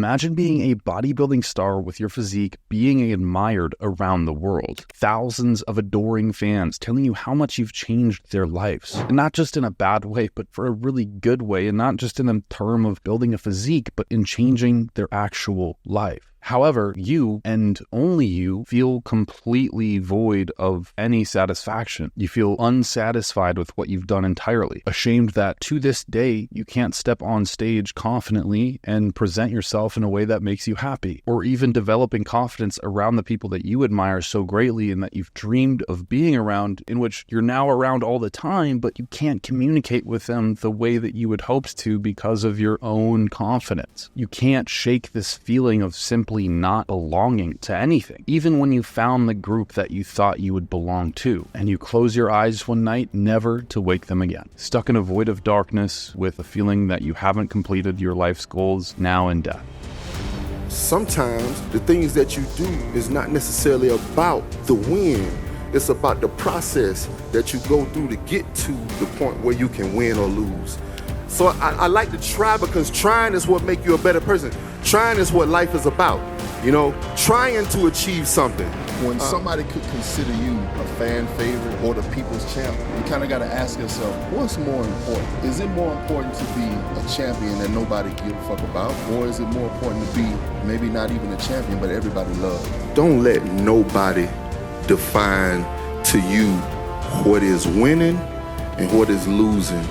Imagine being a bodybuilding star with your physique being admired around the world. Thousands of adoring fans telling you how much you've changed their lives. And not just in a bad way, but for a really good way. And not just in the term of building a physique, but in changing their actual life. However, you, and only you, feel completely void of any satisfaction. You feel unsatisfied with what you've done entirely. Ashamed that, to this day, you can't step on stage confidently and present yourself in a way that makes you happy. Or even developing confidence around the people that you admire so greatly and that you've dreamed of being around, in which you're now around all the time, but you can't communicate with them the way that you had hoped to because of your own confidence. You can't shake this feeling of simply not belonging to anything, even when you found the group that you thought you would belong to, and you close your eyes one night, never to wake them again. Stuck in a void of darkness with a feeling that you haven't completed your life's goals now in death. Sometimes the things that you do is not necessarily about the win. It's about the process that you go through to get to the point where you can win or lose. So I like to try, because trying is what makes you a better person. Trying is what life is about, you know, trying to achieve something. When somebody could consider you a fan favorite or the people's champ, you kind of got to ask yourself, what's more important? Is it more important to be a champion that nobody gives a fuck about? Or is it more important to be maybe not even a champion, but everybody loves? Don't let nobody define to you what is winning and what is losing.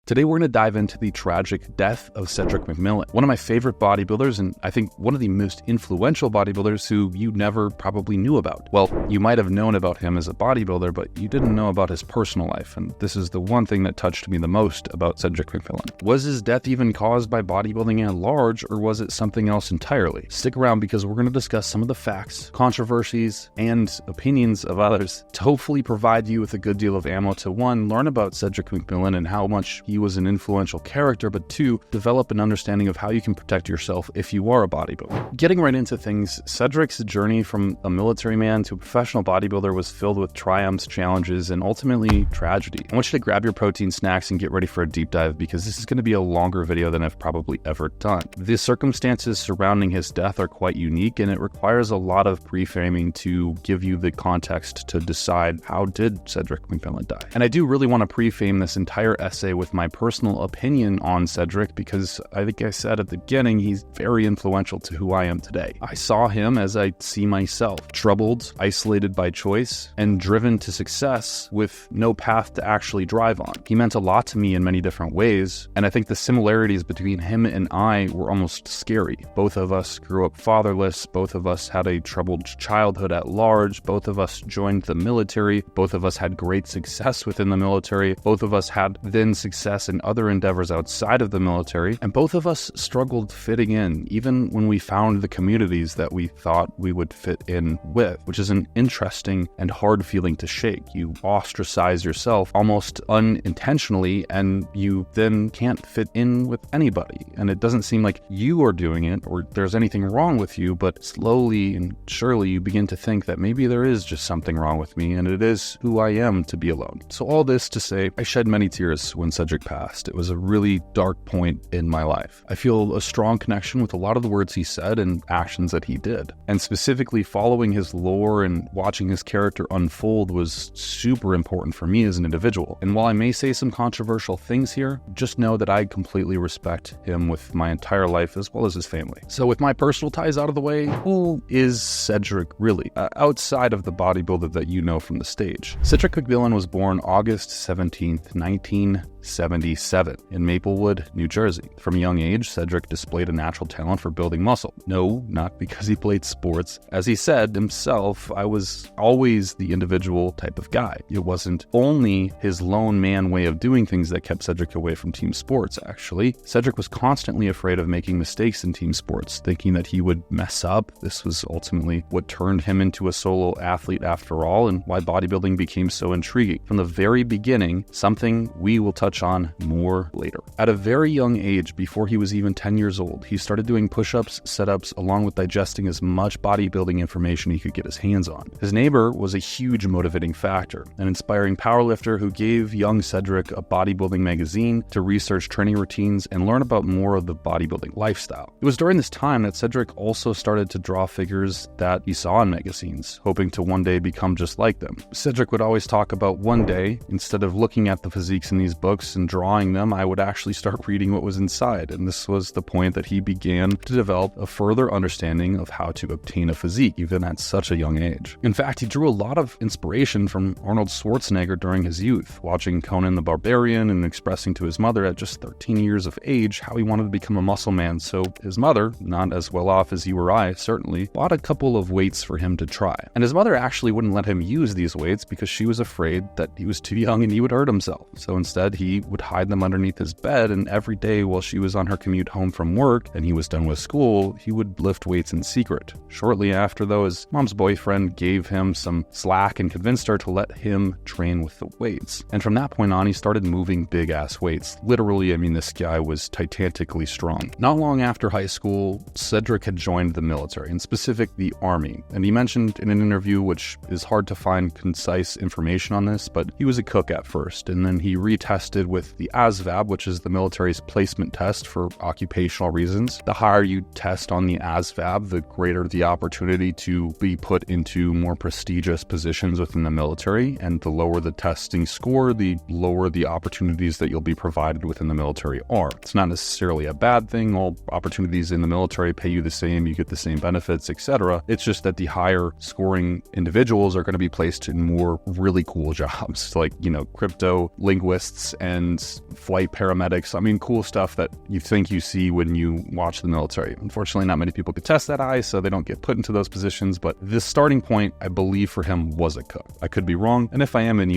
Today, we're going to dive into the tragic death of Cedric McMillan, one of my favorite bodybuilders, and I think one of the most influential bodybuilders who you never probably knew about. Well, you might have known about him as a bodybuilder, but you didn't know about his personal life, and this is the one thing that touched me the most about Cedric McMillan. Was his death even caused by bodybuilding at large, or was it something else entirely? Stick around, because we're going to discuss some of the facts, controversies, and opinions of others to hopefully provide you with a good deal of ammo to, one, learn about Cedric McMillan and how much he was an influential character, but two, develop an understanding of how you can protect yourself if you are a bodybuilder. Getting right into things, Cedric's journey from a military man to a professional bodybuilder was filled with triumphs, challenges, and ultimately tragedy. I want you to grab your protein snacks and get ready for a deep dive, because this is going to be a longer video than I've probably ever done. The circumstances surrounding his death are quite unique, and it requires a lot of pre-framing to give you the context to decide how did Cedric McMillan die. And I do really want to pre-frame this entire essay with my personal opinion on Cedric, because I think I said at the beginning, he's very influential to who I am today. I saw him as I see myself, troubled, isolated by choice, and driven to success with no path to actually drive on. He meant a lot to me in many different ways, and I think the similarities between him and I were almost scary. Both of us grew up fatherless, both of us had a troubled childhood at large, both of us joined the military, both of us had great success within the military, both of us had then success in other endeavors outside of the military, and both of us struggled fitting in, even when we found the communities that we thought we would fit in with, which is an interesting and hard feeling to shake. You ostracize yourself almost unintentionally, and you then can't fit in with anybody. And it doesn't seem like you are doing it or there's anything wrong with you, but slowly and surely you begin to think that maybe there is just something wrong with me, and it is who I am to be alone. So all this to say, I shed many tears when Cedric passed. It was a really dark point in my life. I feel a strong connection with a lot of the words he said and actions that he did. And specifically following his lore and watching his character unfold was super important for me as an individual. And while I may say some controversial things here, just know that I completely respect him with my entire life as well as his family. So with my personal ties out of the way, who is Cedric really? Outside of the bodybuilder that you know from the stage. Cedric McMillan was born August 17th, 1977 in Maplewood, New Jersey. From a young age, Cedric displayed a natural talent for building muscle. No, not because he played sports. As he said himself, I was always the individual type of guy. It wasn't only his lone man way of doing things that kept Cedric away from team sports, actually. Cedric was constantly afraid of making mistakes in team sports, thinking that he would mess up. This was ultimately what turned him into a solo athlete after all, and why bodybuilding became so intriguing. From the very beginning, something we will touch touch on more later. At a very young age, before he was even 10 years old, he started doing push-ups, sit-ups, along with digesting as much bodybuilding information he could get his hands on. His neighbor was a huge motivating factor, an inspiring powerlifter who gave young Cedric a bodybuilding magazine to research training routines and learn about more of the bodybuilding lifestyle. It was during this time that Cedric also started to draw figures that he saw in magazines, hoping to one day become just like them. Cedric would always talk about one day, instead of looking at the physiques in these books and drawing them, I would actually start reading what was inside, and this was the point that he began to develop a further understanding of how to obtain a physique, even at such a young age. In fact, he drew a lot of inspiration from Arnold Schwarzenegger during his youth, watching Conan the Barbarian and expressing to his mother at just 13 years of age how he wanted to become a muscle man. So his mother, not as well off as you or I certainly, bought a couple of weights for him to try. And his mother actually wouldn't let him use these weights because she was afraid that he was too young and he would hurt himself. So instead, he would hide them underneath his bed, and every day while she was on her commute home from work and he was done with school, he would lift weights in secret. Shortly after, though, his mom's boyfriend gave him some slack and convinced her to let him train with the weights. And from that point on, he started moving big-ass weights. Literally, I mean, this guy was titanically strong. Not long after high school, Cedric had joined the military, in specific the Army. And he mentioned in an interview, which is hard to find concise information on this, but he was a cook at first, and then he retested with the ASVAB, which is the military's placement test for occupational reasons. The higher you test on the ASVAB, the greater the opportunity to be put into more prestigious positions within the military, and the lower the testing score, the lower the opportunities that you'll be provided within the military are. It's not necessarily a bad thing. All opportunities in the military pay you the same, you get the same benefits, etc. It's just that the higher scoring individuals are going to be placed in more really cool jobs, like, crypto linguists and flight paramedics. I mean, cool stuff that you think you see when you watch the military. Unfortunately, not many people could test that eye, so they don't get put into those positions, but the starting point, I believe, for him was a cook. I could be wrong, and if I am and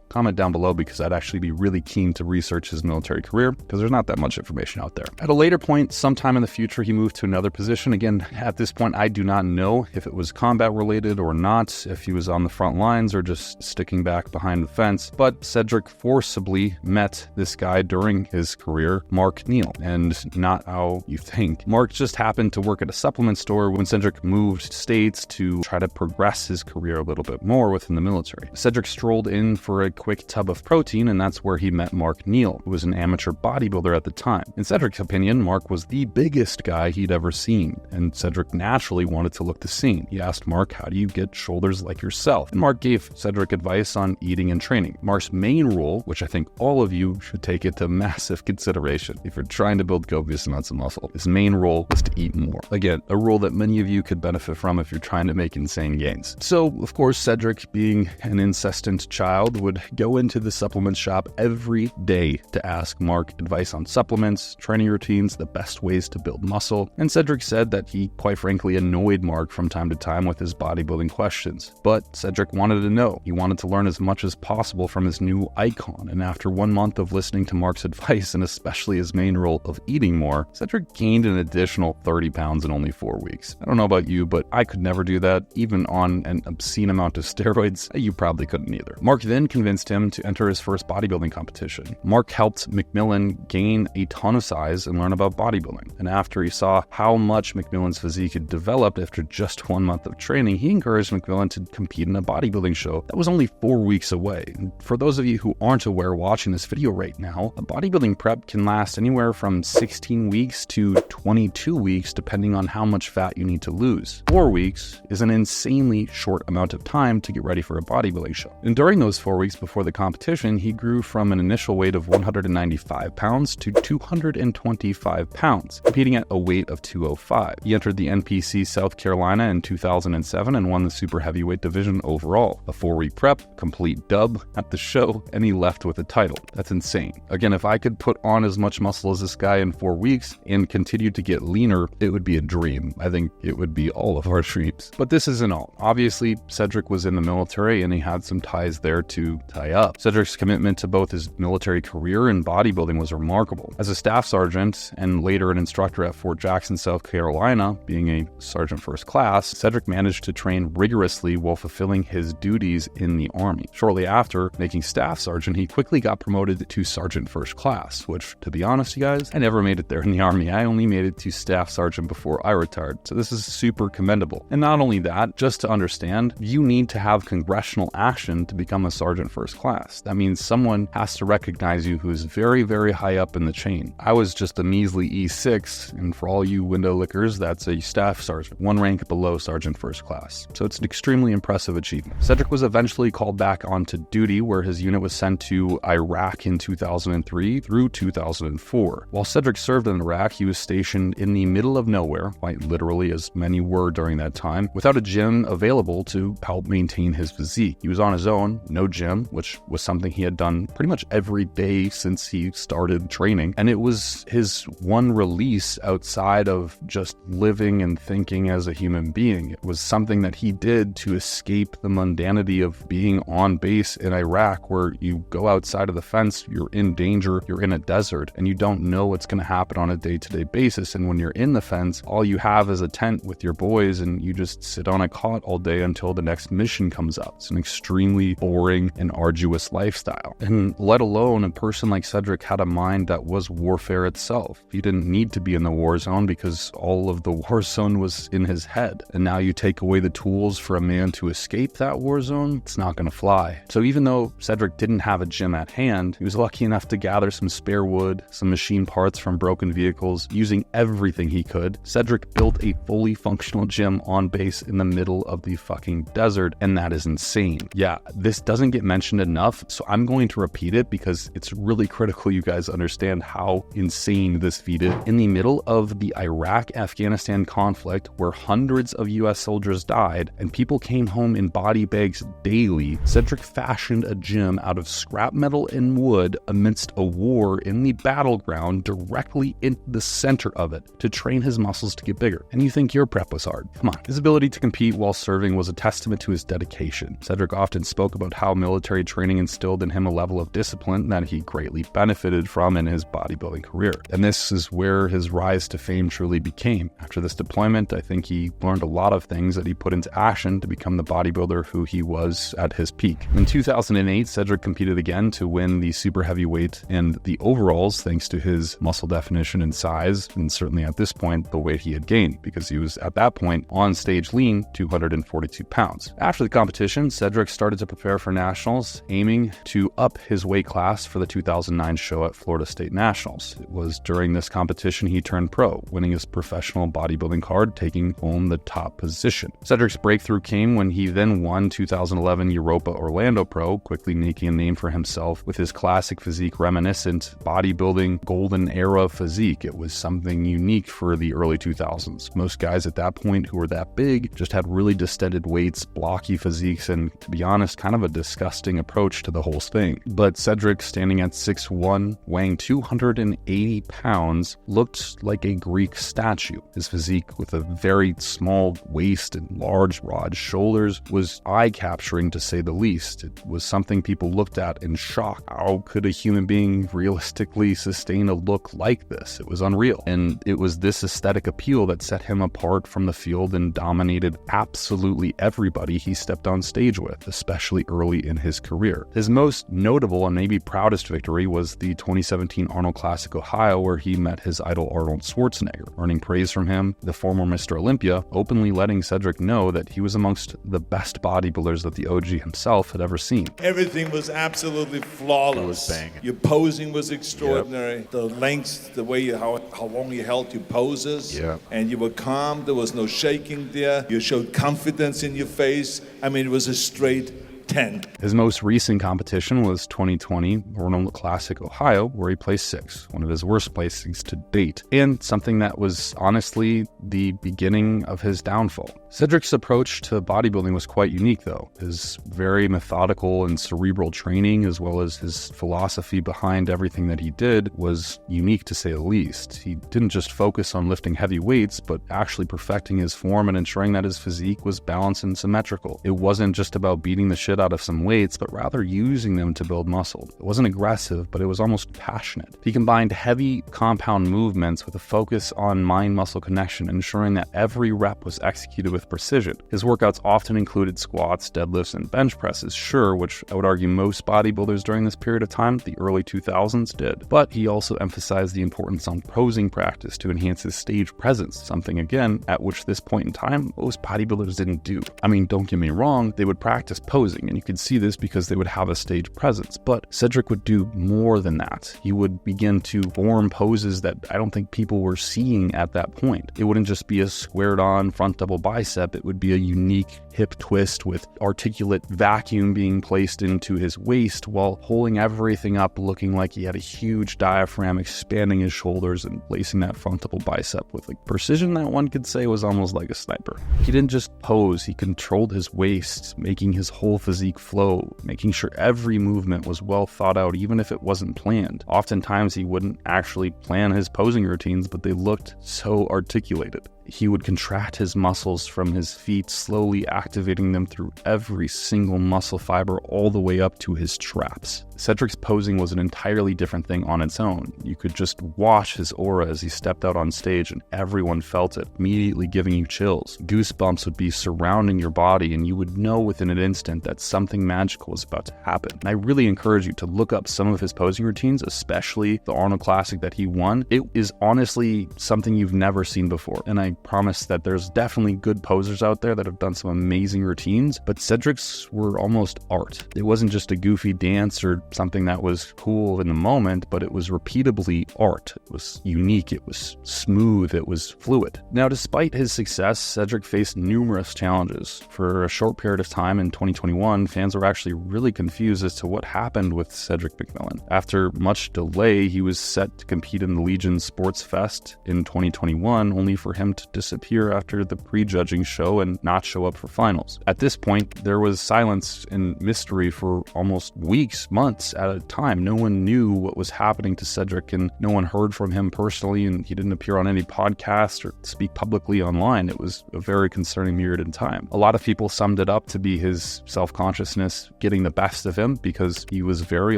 comment down below, because I'd actually be really keen to research his military career, because there's not that much information out there. At a later point, sometime in the future, he moved to another position. Again, at this point, I do not know if it was combat related or not, if he was on the front lines or just sticking back behind the fence, but Cedric forcibly met this guy during his career, Mark Neal, and not how you think. Mark just happened to work at a supplement store when Cedric moved states to try to progress his career a little bit more within the military. Cedric strolled in for a quick tub of protein, and that's where he met Mark Neal, who was an amateur bodybuilder at the time. In Cedric's opinion, Mark was the biggest guy he'd ever seen, and Cedric naturally wanted to look the same. He asked Mark, how do you get shoulders like yourself? And Mark gave Cedric advice on eating and training. Mark's main rule, which I think all of you should take into massive consideration if you're trying to build copious amounts of muscle, his main rule was to eat more. Again, a rule that many of you could benefit from if you're trying to make insane gains. So, of course, Cedric, being an incessant child, would go into the supplement shop every day to ask Mark advice on supplements, training routines, the best ways to build muscle. And Cedric said that he, quite frankly, annoyed Mark from time to time with his bodybuilding questions. But Cedric wanted to know. He wanted to learn as much as possible from his new icon. And after 1 month of listening to Mark's advice, and especially his main rule of eating more, Cedric gained an additional 30 pounds in only 4 weeks. I don't know about you, but I could never do that, even on an obscene amount of steroids. You probably couldn't either. Mark then convinced him to enter his first bodybuilding competition. Mark helped McMillan gain a ton of size and learn about bodybuilding. And after he saw how much McMillan's physique had developed after just 1 month of training, he encouraged McMillan to compete in a bodybuilding show that was only 4 weeks away. And for those of you who aren't aware watching this video right now, a bodybuilding prep can last anywhere from 16 weeks to 22 weeks, depending on how much fat you need to lose. 4 weeks is an insanely short amount of time to get ready for a bodybuilding show. And during those 4 weeks before the competition, he grew from an initial weight of 195 pounds to 225 pounds, competing at a weight of 205. He entered the NPC South Carolina in 2007 and won the super heavyweight division overall. A 4-week prep, complete dub at the show, and he left with a title. That's insane. Again, if I could put on as much muscle as this guy in 4 weeks and continue to get leaner, it would be a dream. I think it would be all of our dreams. But this isn't all. Obviously, Cedric was in the military and he had some ties there to tie up. Cedric's commitment to both his military career and bodybuilding was remarkable. As a staff sergeant and later an instructor at Fort Jackson, South Carolina, being a sergeant first class, Cedric managed to train rigorously while fulfilling his duties in the Army. Shortly after making staff sergeant, he quickly got promoted promoted to Sergeant First Class, which, to be honest, you guys, I never made it there in the Army. I only made it to Staff Sergeant before I retired, so this is super commendable. And not only that, just to understand, you need to have congressional action to become a Sergeant First Class. That means someone has to recognize you who is very, very high up in the chain. I was just a measly E6, and for all you window lickers, that's a Staff Sergeant, one rank below Sergeant First Class. So it's an extremely impressive achievement. Cedric was eventually called back onto duty, where his unit was sent to Iraq in 2003 through 2004. While Cedric served in Iraq, he was stationed in the middle of nowhere, quite literally, as many were during that time, without a gym available to help maintain his physique. He was on his own, no gym, which was something he had done pretty much every day since he started training, and it was his one release outside of just living and thinking as a human being. It was something that he did to escape the mundanity of being on base in Iraq, where you go outside of the fence, you're in danger, you're in a desert, and you don't know what's going to happen on a day-to-day basis. And when you're in the fence, all you have is a tent with your boys, and you just sit on a cot all day until the next mission comes up. It's an extremely boring and arduous lifestyle. And let alone a person like Cedric had a mind that was warfare itself. He didn't need to be in the war zone because all of the war zone was in his head. And now you take away the tools for a man to escape that war zone, it's not going to fly. So even though Cedric didn't have a gym at hand, he was lucky enough to gather some spare wood, some machine parts from broken vehicles, using everything he could. Cedric built a fully functional gym on base in the middle of the fucking desert, and that is insane. Yeah, this doesn't get mentioned enough, so I'm going to repeat it because it's really critical you guys understand how insane this feat is. In the middle of the Iraq-Afghanistan conflict, where hundreds of US soldiers died and people came home in body bags daily, Cedric fashioned a gym out of scrap metal and wood amidst a war in the battleground directly in the center of it to train his muscles to get bigger. And you think your prep was hard? Come on. His ability to compete while serving was a testament to his dedication. Cedric often spoke about how military training instilled in him a level of discipline that he greatly benefited from in his bodybuilding career. And this is where his rise to fame truly became. After this deployment, I think he learned a lot of things that he put into action to become the bodybuilder who he was at his peak. In 2008, Cedric competed again to win the super heavyweight and the overalls thanks to his muscle definition and size, and certainly at this point, the weight he had gained, because he was at that point on stage lean 242 pounds. After the competition, Cedric started to prepare for nationals, aiming to up his weight class for the 2009 show at Florida State Nationals. It was during this competition he turned pro, winning his professional bodybuilding card, taking home the top position. Cedric's breakthrough came when he then won 2011 Europa Orlando Pro, quickly making a name for himself with his classic physique reminiscent bodybuilding golden era physique. It was something unique for the early 2000s. Most guys at that point who were that big just had really distended weights, blocky physiques, and to be honest, kind of a disgusting approach to the whole thing. But Cedric, standing at 6'1", weighing 280 pounds, looked like a Greek statue. His physique, with a very small waist and large, broad shoulders, was eye-capturing to say the least. It was something people looked at in shock. How could a human being realistically sustain a look like this? It was unreal. And it was this aesthetic appeal that set him apart from the field and dominated absolutely everybody he stepped on stage with, especially early in his career. His most notable and maybe proudest victory was the 2017 Arnold Classic Ohio, where he met his idol Arnold Schwarzenegger. Earning praise from him, the former Mr. Olympia openly letting Cedric know that he was amongst the best bodybuilders that the OG himself had ever seen. Everything was absolutely flawless. It was banging. Your posing was extraordinary. Yep. The lengths, the way how long you held your poses. Yep. And you were calm. There was no shaking there. You showed confidence in your face. I mean, it was a straight 10. His most recent competition was 2020 Arnold Classic Ohio, where he placed 6th, one of his worst placings to date, and something that was honestly the beginning of his downfall. Cedric's approach to bodybuilding was quite unique, though. His very methodical and cerebral training, as well as his philosophy behind everything that he did, was unique to say the least. He didn't just focus on lifting heavy weights, but actually perfecting his form and ensuring that his physique was balanced and symmetrical. It wasn't just about beating the shit out of some weights, but rather using them to build muscle. It wasn't aggressive, but it was almost passionate. He combined heavy compound movements with a focus on mind-muscle connection, ensuring that every rep was executed with with precision. His workouts often included squats, deadlifts, and bench presses, sure, which I would argue most bodybuilders during this period of time, the early 2000s, did. But he also emphasized the importance on posing practice to enhance his stage presence, something, again, at which this point in time, most bodybuilders didn't do. I mean, don't get me wrong, they would practice posing, and you could see this because they would have a stage presence, but Cedric would do more than that. He would begin to form poses that I don't think people were seeing at that point. It wouldn't just be a squared on front double bicep, it would be a unique hip twist with articulate vacuum being placed into his waist while holding everything up, looking like he had a huge diaphragm, expanding his shoulders and placing that front double bicep with a precision that one could say was almost like a sniper. He didn't just pose, he controlled his waist, making his whole physique flow, making sure every movement was well thought out, even if it wasn't planned. Oftentimes he wouldn't actually plan his posing routines, but they looked so articulated. He would contract his muscles from his feet, slowly activating them through every single muscle fiber all the way up to his traps. Cedric's posing was an entirely different thing on its own. You could just watch his aura as he stepped out on stage and everyone felt it, immediately giving you chills. Goosebumps would be surrounding your body and you would know within an instant that something magical was about to happen. And I really encourage you to look up some of his posing routines, especially the Arnold Classic that he won. It is honestly something you've never seen before, and I promise that there's definitely good posers out there that have done some amazing routines, but Cedric's were almost art. It wasn't just a goofy dance or something that was cool in the moment, but it was repeatably art. It was unique, it was smooth, it was fluid. Now, despite his success, Cedric faced numerous challenges. For a short period of time in 2021, fans were actually really confused as to what happened with Cedric McMillan. After much delay, he was set to compete in the Legion Sports Fest in 2021, only for him to disappear after the prejudging show and not show up for finals. At this point, there was silence and mystery for almost weeks, months at a time. No one knew what was happening to Cedric, and no one heard from him personally, and he didn't appear on any podcast or speak publicly online. It was a very concerning period in time. A lot of people summed it up to be his self-consciousness getting the best of him, because he was very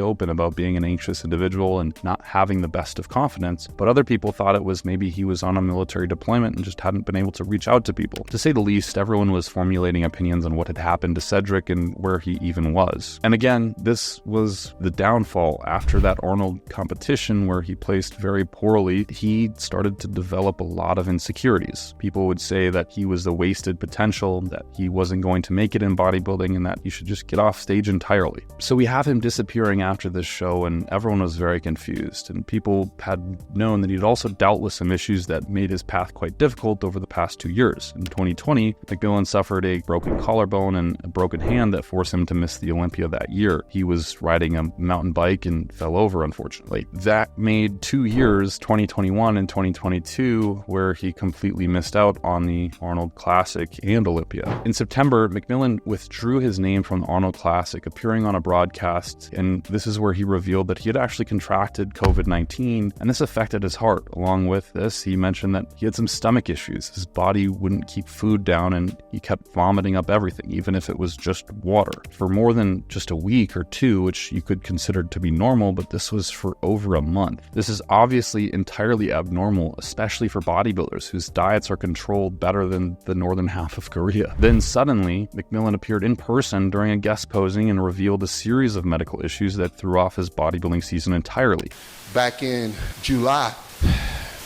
open about being an anxious individual and not having the best of confidence. But other people thought it was maybe he was on a military deployment and just hadn't been able to reach out to people. To say the least, everyone was formulating opinions on what had happened to Cedric and where he even was. And again, this was the downfall. After that Arnold competition where he placed very poorly, he started to develop a lot of insecurities. People would say that he was a wasted potential, that he wasn't going to make it in bodybuilding, and that he should just get off stage entirely. So we have him disappearing after this show, and everyone was very confused, and people had known that he'd also dealt with some issues that made his path quite difficult over the past 2 years. In 2020, McMillan suffered a broken collarbone and a broken hand that forced him to miss the Olympia that year. He was riding a mountain bike and fell over, unfortunately. That made 2 years, 2021 and 2022, where he completely missed out on the Arnold Classic and Olympia. In September, McMillan withdrew his name from the Arnold Classic, appearing on a broadcast, and this is where he revealed that he had actually contracted COVID-19, and this affected his heart. Along with this, he mentioned that he had some stomach issues. His body wouldn't keep food down, and he kept vomiting up everything, even if it was just water. For more than just a week or two, which you could consider to be normal, but this was for over a month. This is obviously entirely abnormal, especially for bodybuilders whose diets are controlled better than the northern half of Korea. Then suddenly, McMillan appeared in person during a guest posing and revealed a series of medical issues that threw off his bodybuilding season entirely. Back in July,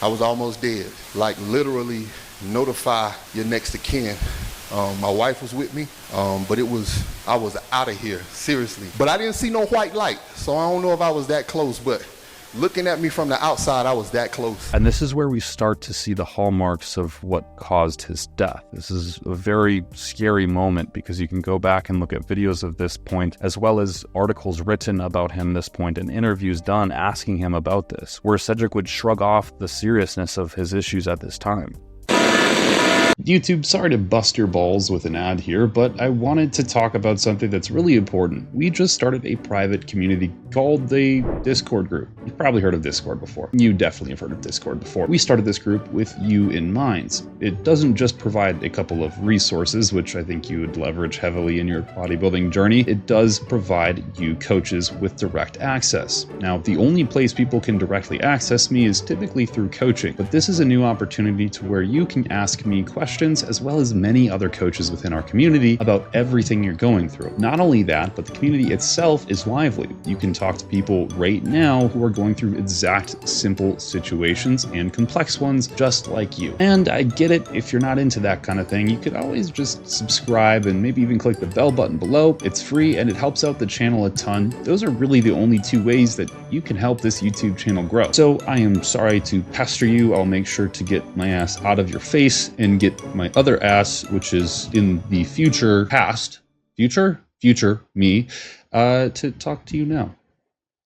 I was almost dead. Like literally notify your next of kin. My wife was with me, but I was out of here, seriously. But I didn't see no white light, so I don't know if I was that close, but looking at me from the outside, I was that close. And this is where we start to see the hallmarks of what caused his death. This is a very scary moment because you can go back and look at videos of this point, as well as articles written about him this point and interviews done asking him about this, where Cedric would shrug off the seriousness of his issues at this time. YouTube, sorry to bust your balls with an ad here, but I wanted to talk about something that's really important. We just started a private community called the Discord group. You've probably heard of Discord before. You definitely have heard of Discord before. We started this group with you in mind. It doesn't just provide a couple of resources, which I think you would leverage heavily in your bodybuilding journey. It does provide you coaches with direct access. Now, the only place people can directly access me is typically through coaching, but this is a new opportunity to where you can ask me questions questions, as well as many other coaches within our community about everything you're going through. Not only that, but the community itself is lively. You can talk to people right now who are going through exact simple situations and complex ones just like you. And I get it, if you're not into that kind of thing, you could always just subscribe and maybe even click the bell button below. It's free and it helps out the channel a ton. Those are really the only two ways that you can help this YouTube channel grow. So I am sorry to pester you. I'll make sure to get my ass out of your face and get my other ass, which is in the future me, to talk to you now.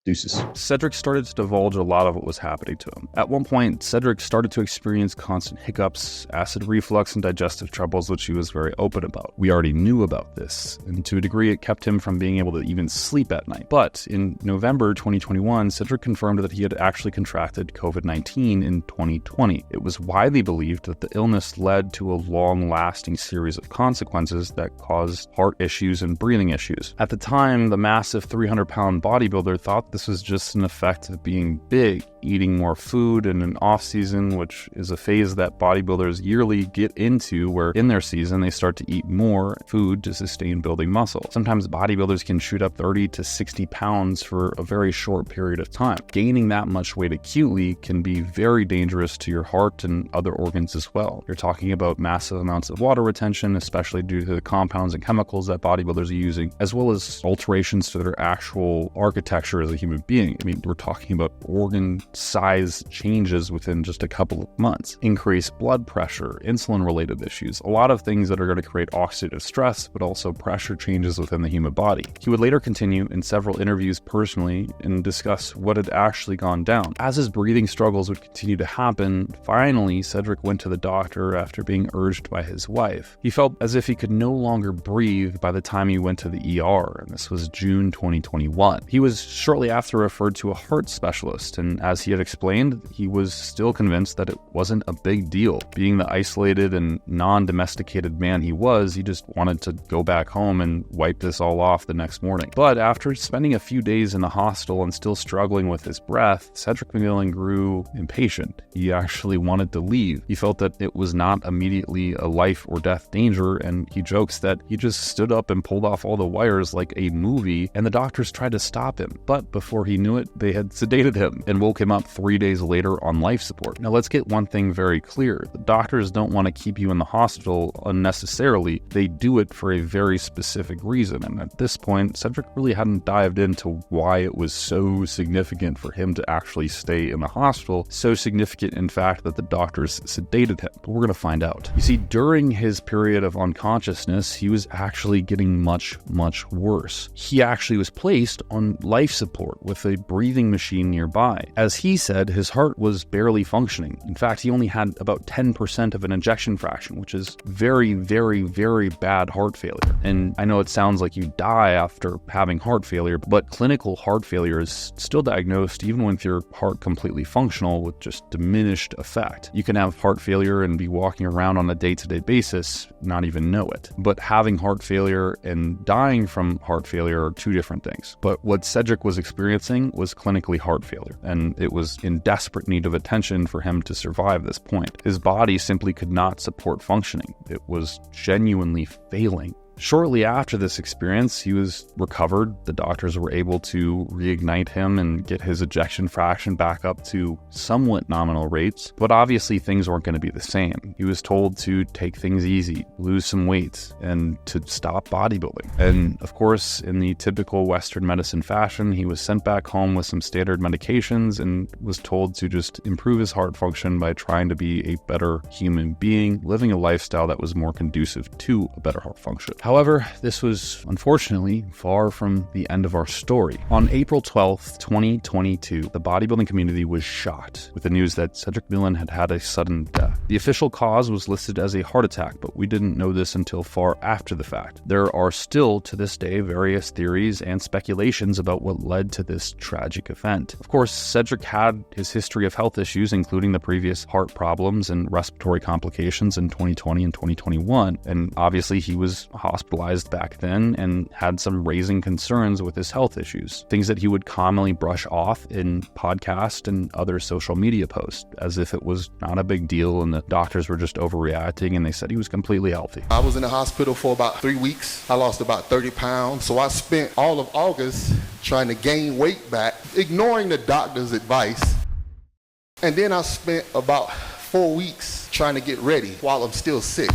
Deuces. Cedric started to divulge a lot of what was happening to him. At one point, Cedric started to experience constant hiccups, acid reflux, and digestive troubles, which he was very open about. We already knew about this, and to a degree it kept him from being able to even sleep at night. But in November 2021, Cedric confirmed that he had actually contracted COVID-19 in 2020. It was widely believed that the illness led to a long-lasting series of consequences that caused heart issues and breathing issues. At the time, the massive 300-pound bodybuilder thought this was just an effect of being big, eating more food in an off-season, which is a phase that bodybuilders yearly get into where in their season they start to eat more food to sustain building muscle. Sometimes bodybuilders can shoot up 30 to 60 pounds for a very short period of time. Gaining that much weight acutely can be very dangerous to your heart and other organs as well. You're talking about massive amounts of water retention, especially due to the compounds and chemicals that bodybuilders are using, as well as alterations to their actual architecture as a human being. I mean, we're talking about organ size changes within just a couple of months, increased blood pressure, insulin-related issues, a lot of things that are going to create oxidative stress, but also pressure changes within the human body. He would later continue in several interviews personally and discuss what had actually gone down. As his breathing struggles would continue to happen, finally, Cedric went to the doctor after being urged by his wife. He felt as if he could no longer breathe by the time he went to the ER, and this was June 2021. He was shortly after referred to a heart specialist, and as he had explained, he was still convinced that it wasn't a big deal. Being the isolated and non-domesticated man he was, he just wanted to go back home and wipe this all off the next morning. But after spending a few days in the hospital and still struggling with his breath, Cedric McMillan grew impatient. He actually wanted to leave. He felt that it was not immediately a life or death danger, and he jokes that he just stood up and pulled off all the wires like a movie, and the doctors tried to stop him. But before he knew it, they had sedated him and woke him up 3 days later on life support. Now let's get one thing very clear. The doctors don't want to keep you in the hospital unnecessarily. They do it for a very specific reason. And at this point, Cedric really hadn't dived into why it was so significant for him to actually stay in the hospital. So significant, in fact, that the doctors sedated him. But we're going to find out. You see, during his period of unconsciousness, he was actually getting much, much worse. He actually was placed on life support with a breathing machine nearby. As he said, his heart was barely functioning. In fact, he only had about 10% of an ejection fraction, which is very, very, very bad heart failure. And I know it sounds like you die after having heart failure, but clinical heart failure is still diagnosed even with your heart completely functional with just diminished effect. You can have heart failure and be walking around on a day-to-day basis, not even know it. But having heart failure and dying from heart failure are two different things. But what Cedric was experiencing was clinically heart failure, and it was in desperate need of attention for him to survive this point. His body simply could not support functioning. It was genuinely failing. Shortly after this experience, he was recovered. The doctors were able to reignite him and get his ejection fraction back up to somewhat nominal rates, but obviously things weren't going to be the same. He was told to take things easy, lose some weight, and to stop bodybuilding. And of course, in the typical Western medicine fashion, he was sent back home with some standard medications and was told to just improve his heart function by trying to be a better human being, living a lifestyle that was more conducive to a better heart function. However, this was unfortunately far from the end of our story. On April 12th, 2022, the bodybuilding community was shocked with the news that Cedric McMillan had had a sudden death. The official cause was listed as a heart attack, but we didn't know this until far after the fact. There are still, to this day, various theories and speculations about what led to this tragic event. Of course, Cedric had his history of health issues, including the previous heart problems and respiratory complications in 2020 and 2021, and obviously he was hospitalized hospitalized back then and had some raising concerns with his health issues, things that he would commonly brush off in podcasts and other social media posts as if it was not a big deal and the doctors were just overreacting and they said he was completely healthy. I was in the hospital for about 3 weeks. I lost about 30 pounds. So I spent all of August trying to gain weight back, ignoring the doctor's advice. And then I spent about 4 weeks trying to get ready while I'm still sick.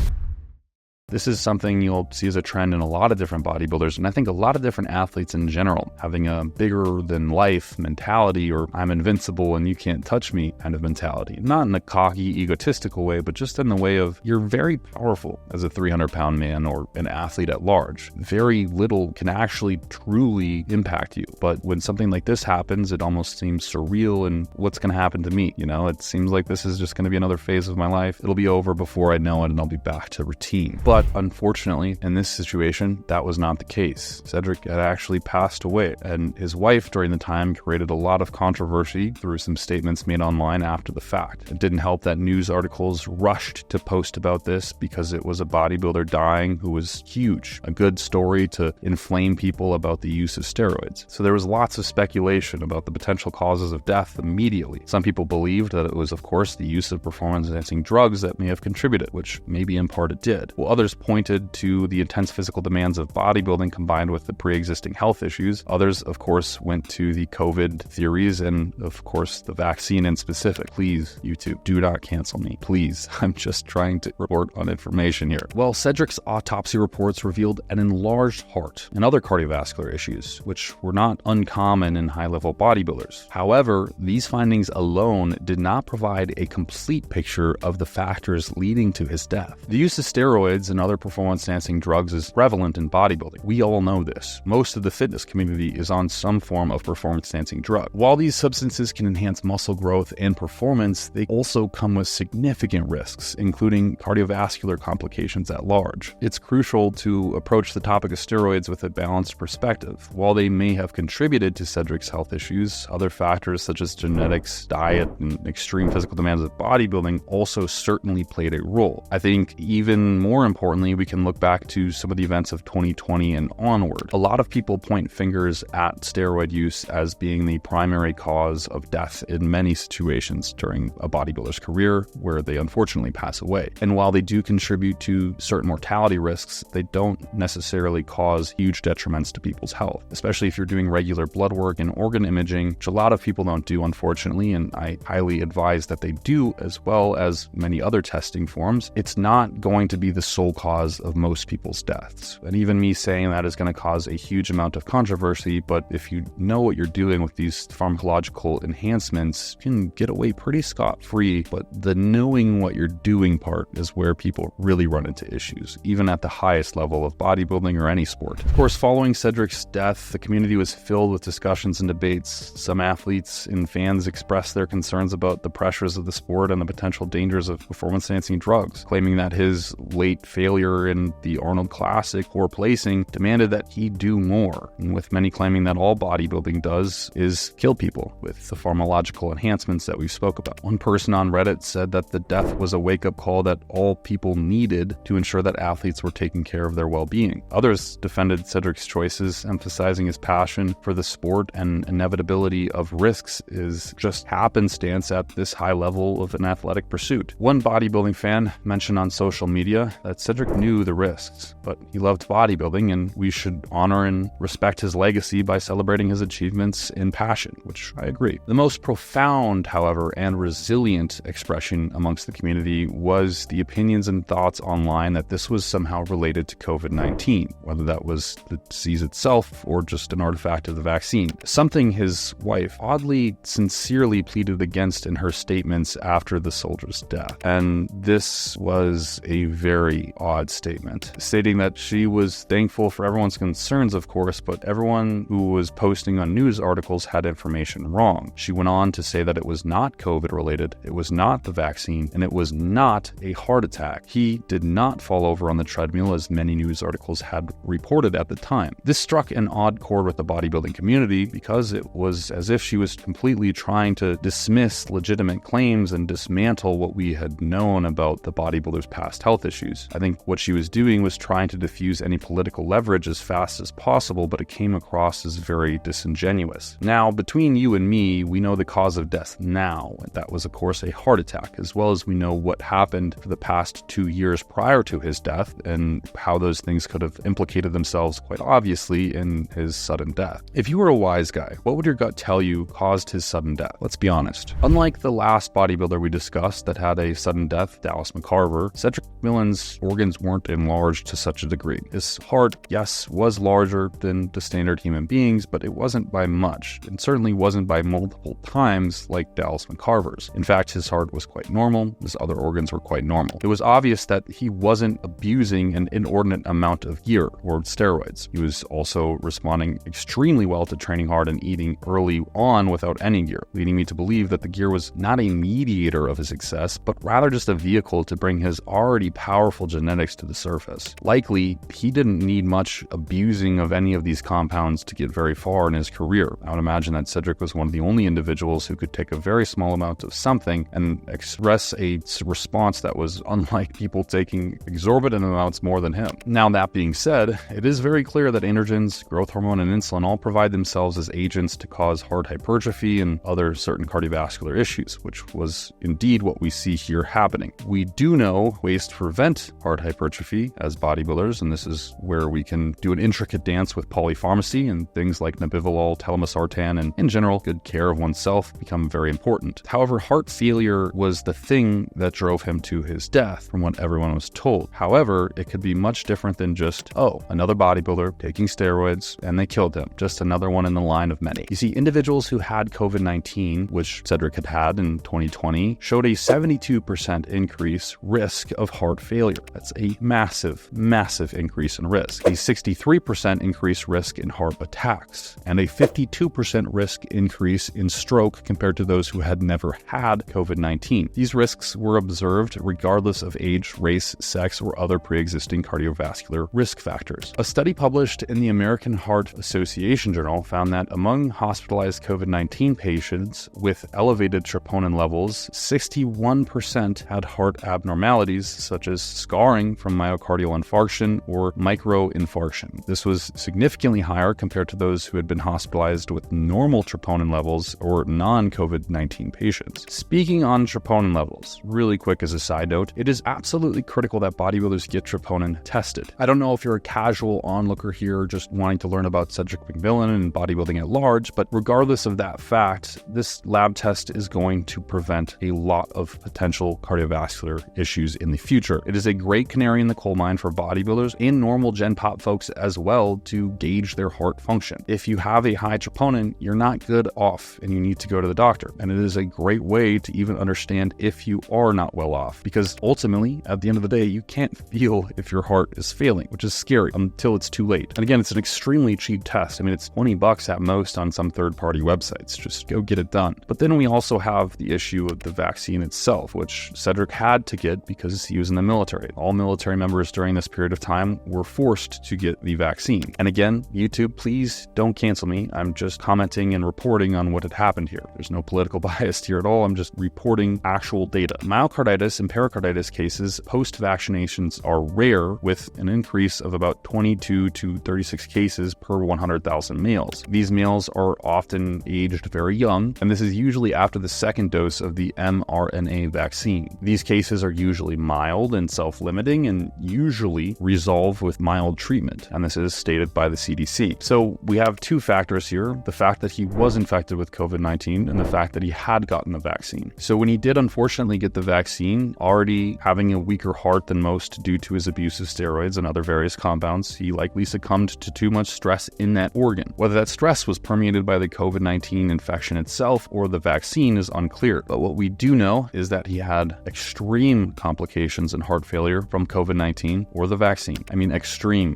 This is something you'll see as a trend in a lot of different bodybuilders, and I think a lot of different athletes in general, having a bigger-than-life mentality or I'm invincible and you can't touch me kind of mentality. Not in a cocky, egotistical way, but just in the way of you're very powerful as a 300-pound man or an athlete at large. Very little can actually truly impact you, but when something like this happens, it almost seems surreal and what's going to happen to me? You know, it seems like this is just going to be another phase of my life. It'll be over before I know it and I'll be back to routine. But unfortunately, in this situation, that was not the case. Cedric had actually passed away, and his wife during the time created a lot of controversy through some statements made online after the fact. It didn't help that news articles rushed to post about this because it was a bodybuilder dying who was huge. A good story to inflame people about the use of steroids. So there was lots of speculation about the potential causes of death immediately. Some people believed that it was, of course, the use of performance-enhancing drugs that may have contributed, which maybe in part it did. While others pointed to the intense physical demands of bodybuilding combined with the pre-existing health issues. Others, of course, went to the COVID theories and, of course, the vaccine in specific. Please, YouTube, do not cancel me. Please, I'm just trying to report on information here. Well, Cedric's autopsy reports revealed an enlarged heart and other cardiovascular issues, which were not uncommon in high-level bodybuilders. However, these findings alone did not provide a complete picture of the factors leading to his death. The use of steroids and other performance-enhancing drugs is prevalent in bodybuilding. We all know this. Most of the fitness community is on some form of performance-enhancing drug. While these substances can enhance muscle growth and performance, they also come with significant risks, including cardiovascular complications at large. It's crucial to approach the topic of steroids with a balanced perspective. While they may have contributed to Cedric's health issues, other factors such as genetics, diet, and extreme physical demands of bodybuilding also certainly played a role. I think even more importantly, we can look back to some of the events of 2020 and onward. A lot of people point fingers at steroid use as being the primary cause of death in many situations during a bodybuilder's career where they unfortunately pass away. And while they do contribute to certain mortality risks, they don't necessarily cause huge detriments to people's health, especially if you're doing regular blood work and organ imaging, which a lot of people don't do, unfortunately, and I highly advise that they do, as well as many other testing forms. It's not going to be the sole cause of most people's deaths. And even me saying that is going to cause a huge amount of controversy, but if you know what you're doing with these pharmacological enhancements, you can get away pretty scot-free, but the knowing what you're doing part is where people really run into issues, even at the highest level of bodybuilding or any sport. Of course, following Cedric's death, the community was filled with discussions and debates. Some athletes and fans expressed their concerns about the pressures of the sport and the potential dangers of performance-enhancing drugs, claiming that his late failure in the Arnold Classic, poor placing, demanded that he do more, and with many claiming that all bodybuilding does is kill people with the pharmacological enhancements that we've spoke about. One person on Reddit said that the death was a wake-up call that all people needed to ensure that athletes were taking care of their well-being. Others defended Cedric's choices, emphasizing his passion for the sport and inevitability of risks is just happenstance at this high level of an athletic pursuit. One bodybuilding fan mentioned on social media that Cedric knew the risks, but he loved bodybuilding and we should honor and respect his legacy by celebrating his achievements in passion, which I agree. The most profound, however, and resilient expression amongst the community was the opinions and thoughts online that this was somehow related to COVID-19, whether that was the disease itself or just an artifact of the vaccine. Something his wife oddly sincerely pleaded against in her statements after the soldier's death. And this was a very odd statement, stating that she was thankful for everyone's concerns, of course, but everyone who was posting on news articles had information wrong. She went on to say that it was not COVID related, it was not the vaccine, and it was not a heart attack. He did not fall over on the treadmill as many news articles had reported at the time. This struck an odd chord with the bodybuilding community because it was as if she was completely trying to dismiss legitimate claims and dismantle what we had known about the bodybuilder's past health issues. I think think what she was doing was trying to diffuse any political leverage as fast as possible, but it came across as very disingenuous. Now, between you and me, we know the cause of death now. That was, of course, a heart attack, as well as we know what happened for the past 2 years prior to his death and how those things could have implicated themselves quite obviously in his sudden death. If you were a wise guy, what would your gut tell you caused his sudden death? Let's be honest. Unlike the last bodybuilder we discussed that had a sudden death, Dallas McCarver, Cedric McMillan's organs weren't enlarged to such a degree. His heart, yes, was larger than the standard human beings, but it wasn't by much, and certainly wasn't by multiple times like Dallas McCarver's. In fact, his heart was quite normal, his other organs were quite normal. It was obvious that he wasn't abusing an inordinate amount of gear or steroids. He was also responding extremely well to training hard and eating early on without any gear, leading me to believe that the gear was not a mediator of his success, but rather just a vehicle to bring his already powerful genetics to the surface. Likely, he didn't need much abusing of any of these compounds to get very far in his career. I would imagine that Cedric was one of the only individuals who could take a very small amount of something and express a response that was unlike people taking exorbitant amounts more than him. Now, that being said, it is very clear that androgens, growth hormone, and insulin all provide themselves as agents to cause heart hypertrophy and other certain cardiovascular issues, which was indeed what we see here happening. We do know ways to prevent heart hypertrophy as bodybuilders, and this is where we can do an intricate dance with polypharmacy, and things like nebivolol, telmisartan, and in general, good care of oneself become very important. However, heart failure was the thing that drove him to his death, from what everyone was told. However, it could be much different than just, oh, another bodybuilder taking steroids and they killed him. Just another one in the line of many. You see, individuals who had COVID-19, which Cedric had in 2020, showed a 72% increase risk of heart failure. That's a massive, massive increase in risk. A 63% increased risk in heart attacks, and a 52% risk increase in stroke compared to those who had never had COVID-19. These risks were observed regardless of age, race, sex, or other pre-existing cardiovascular risk factors. A study published in the American Heart Association journal found that among hospitalized COVID-19 patients with elevated troponin levels, 61% had heart abnormalities such as scarring from myocardial infarction or microinfarction. This was significantly higher compared to those who had been hospitalized with normal troponin levels or non-COVID-19 patients. Speaking on troponin levels, really quick as a side note, it is absolutely critical that bodybuilders get troponin tested. I don't know if you're a casual onlooker here just wanting to learn about Cedric McMillan and bodybuilding at large, but regardless of that fact, this lab test is going to prevent a lot of potential cardiovascular issues in the future. It is a great canary in the coal mine for bodybuilders and normal Gen Pop folks as well to gauge their heart function. If you have a high troponin, you're not good off and you need to go to the doctor. And it is a great way to even understand if you are not well off, because ultimately, at the end of the day, you can't feel if your heart is failing, which is scary until it's too late. And again, it's an extremely cheap test. I mean, it's $20 at most on some third-party websites. Just go get it done. But then we also have the issue of the vaccine itself, which Cedric had to get because he was in the military. All military members during this period of time were forced to get the vaccine. And again, YouTube, please don't cancel me. I'm just commenting and reporting on what had happened here. There's no political bias here at all. I'm just reporting actual data. Myocarditis and pericarditis cases post-vaccinations are rare, with an increase of about 22 to 36 cases per 100,000 males. These males are often aged very young, and this is usually after the second dose of the mRNA vaccine. These cases are usually mild and self-limiting and usually resolve with mild treatment, and this is stated by the CDC. So we have two factors here, the fact that he was infected with COVID-19 and the fact that he had gotten the vaccine. So when he did unfortunately get the vaccine, already having a weaker heart than most due to his abuse of steroids and other various compounds, he likely succumbed to too much stress in that organ. Whether that stress was permeated by the COVID-19 infection itself or the vaccine is unclear, but what we do know is that he had extreme complications in heart failure from COVID-19 or the vaccine. I mean, extreme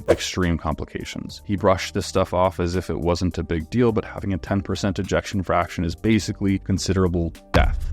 complications. He brushed this stuff off as if it wasn't a big deal, but having a 10% ejection fraction is basically considerable death.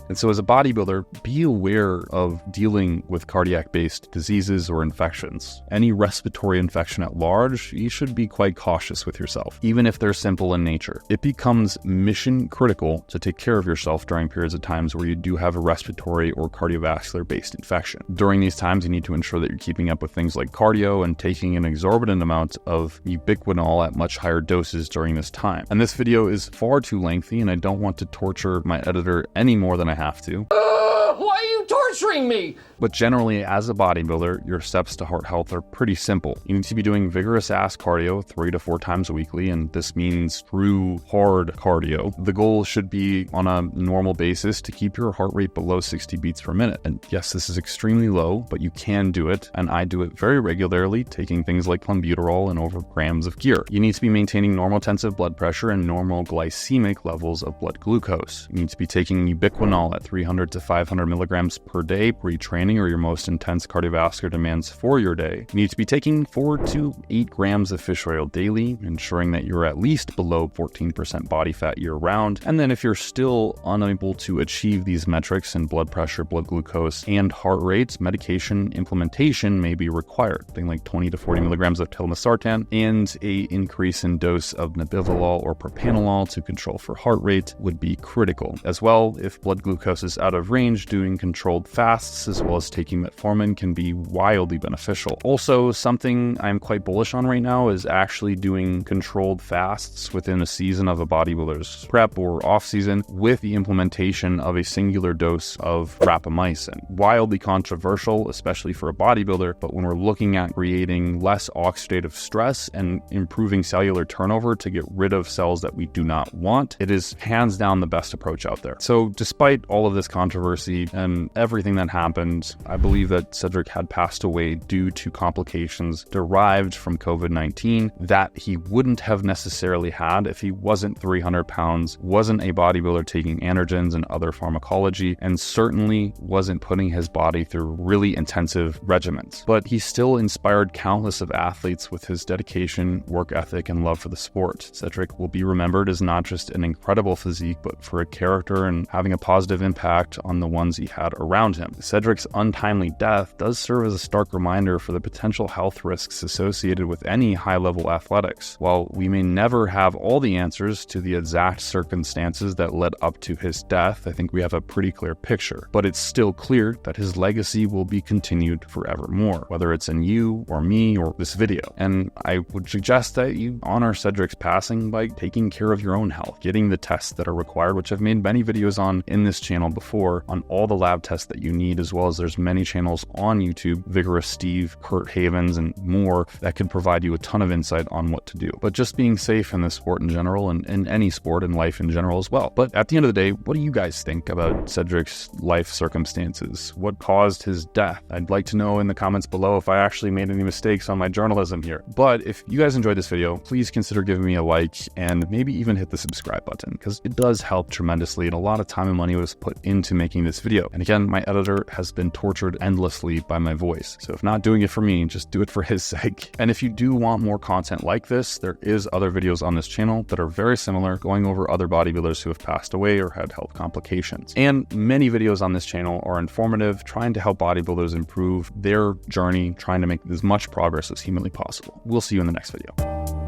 And so as a bodybuilder, be aware of dealing with cardiac-based diseases or infections. Any respiratory infection at large, you should be quite cautious with yourself, even if they're simple in nature. It becomes mission critical to take care of yourself during periods of times where you do have a respiratory or cardiovascular-based infection. During these times, you need to ensure that you're keeping up with things like cardio and taking an exorbitant amount of ubiquinol at much higher doses during this time. And this video is far too lengthy, and I don't want to torture my editor any more than I have to. Why are you torturing me? But generally, as a bodybuilder, your steps to heart health are pretty simple. You need to be doing vigorous ass cardio 3 to 4 times a weekly, and this means true hard cardio. The goal should be on a normal basis to keep your heart rate below 60 beats per minute. And yes, this is extremely low, but you can do it, and I do it very regularly, taking things like clenbuterol and over grams of gear. You need to be maintaining normal intensive blood pressure and normal glycemic levels of blood glucose. You need to be taking ubiquinol at 300 to 500 milligrams per day pre-training or your most intense cardiovascular demands for your day. You need to be taking 4 to 8 grams of fish oil daily, ensuring that you're at least below 14% body fat year-round. And then if you're still unable to achieve these metrics in blood pressure, blood glucose, and heart rates, medication implementation may be required, something like 20 to 40 milligrams of telmisartan and an increase in dose of nebivolol or propranolol to control for heart rate would be critical. As well, if blood glucose is out of range, doing controlled fasts as well as taking metformin can be wildly beneficial. Also, something I'm quite bullish on right now is actually doing controlled fasts within a season of a bodybuilder's prep or off season with the implementation of a singular dose of rapamycin. Wildly controversial, especially for a bodybuilder, but when we're looking at creating less oxidative stress and improving cellular turnover to get rid of cells that we do not want, it is hands down the best approach out there. So despite all of this controversy and everything that happened, I believe that Cedric had passed away due to complications derived from COVID-19 that he wouldn't have necessarily had if he wasn't 300 pounds, wasn't a bodybuilder taking androgens and other pharmacology, and certainly wasn't putting his body through really intensive regimens. But he still inspired countless of athletes with his dedication, work ethic, and love for the sport. Cedric will be remembered as not just an incredible physique, but for a character and having a positive impact on the ones he had around him. Cedric's untimely death does serve as a stark reminder for the potential health risks associated with any high-level athletics. While we may never have all the answers to the exact circumstances that led up to his death, I think we have a pretty clear picture. But it's still clear that his legacy will be continued forevermore, whether it's in you or me or this video. And I would suggest that you honor Cedric's passing by taking care of your own health, getting the tests that are required, which I've made many videos on in this channel before, on all the lab tests that you need, as well as there's many channels on YouTube, Vigorous Steve, Kurt Havens, and more that can provide you a ton of insight on what to do. But just being safe in this sport in general, and in any sport and life in general as well. But at the end of the day, what do you guys think about Cedric's life circumstances? What caused his death? I'd like to know in the comments below if I actually made any mistakes on my journalism here. But if you guys enjoyed this video, please consider giving me a like and maybe even hit the subscribe button, because it does help tremendously, and a lot of time and money was put into making this video. And again, my editor has been tortured endlessly by my voice. So if not doing it for me, just do it for his sake. And if you do want more content like this, there is other videos on this channel that are very similar, going over other bodybuilders who have passed away or had health complications. And many videos on this channel are informative, trying to help bodybuilders improve their journey, trying to make as much progress as humanly possible. We'll see you in the next video.